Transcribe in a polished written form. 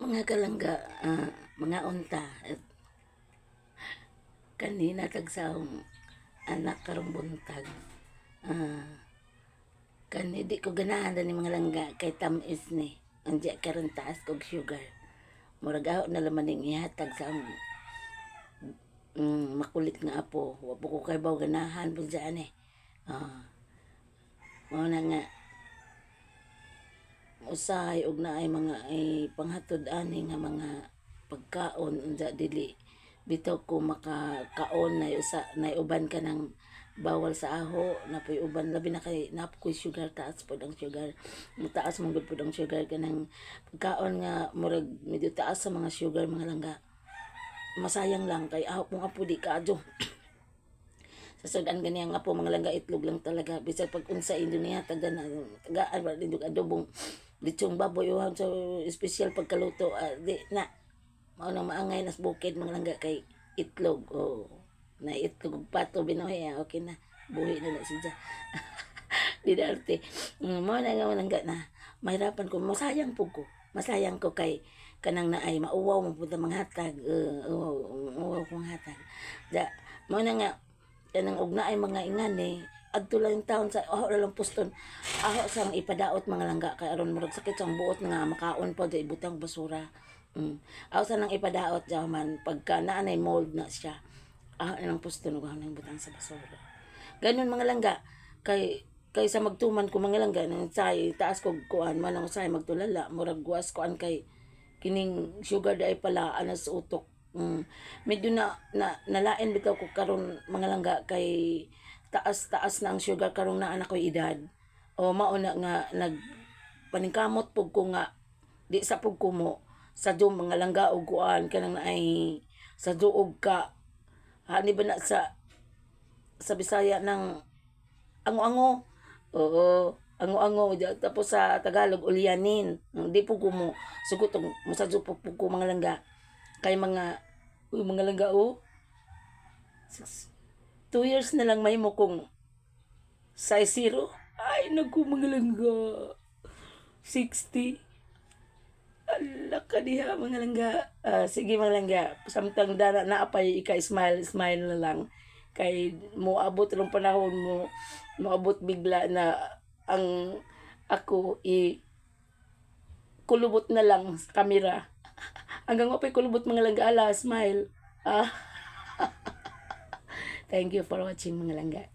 Mga kalangga, mga unta, at kanina tagsahong anak karong buntag. Kani di ko ganahan ni mga langga kay tamis ni. Andiya karon taas kog sugar. Murag aho na laman ning ihatag sa makulit nga apo. Wa po ko kay baw ganahan po dyan eh. Mao na nga usahay og naay mga panghatod ani nga mga pagkaon unsa dili bitaw ko makakaon na usa na uban ka ng bawal sa aho na puy uban labi na kay napoy sugar taas pod ang sugar mataas mong gud pod ang sugar kanang pagkaon nga murag medyo taas sa mga sugar mga langga masayang lang kay aho pong apo di kaadyo sa sudan gani ang apo mga langga itlog lang talaga bisag pag unsa niya tagaan ba dindog adobong litsong baboy o sa special pagkaluto di na mao nang maangay nas bukid mga langga kay itlog na itlog pato binoy okay na buhi na siya di darte mao na nga langga na mahirapan ko masayang ko kay kanang naay mauwaw mo pud mga hatag uwaw kong hatag da mao na nga kanang og naay mga ingani adto lang taon sa aho lang puston aho sang ipadaot mga langga kay aron murag sakit sang buot nga makaon pa di ibutang basura aho sa nang ipadaot jaman pagka naanay mold na siya aho nang puston ug nang butang sa basura ganon mga langga kay sa magtuman ko mga langga nang say taas kog kuan man ang say magtulala murag guwas kuan kay kining sugar day pala anas utok medyo nalain bitaw ko karon mga langga kay taas na ang sugar karong naa na ko'y edad o mauna nga nagpaningkamot pug ko nga di sa pug kumo sa mga langga og kuan kanang ay sa duog ka hani ba na sa Bisaya ng ango-ango ango-ango tapos sa Tagalog ulyanin di pug kumo sugot mosadyo pug ko mga langga kay mga langga 2 years na lang may mo kong size 0. Ay, naku mga langga. 60. Ala ka diha mga langga. Sige mga langga. Samtang naapay smile na lang. Kay moabot ng panahon mo. Moabot bigla na ang ako kulubot na lang sa kamera. Hanggang mapay kulubot mga langga. Ala, smile. Thank you for watching mga langga.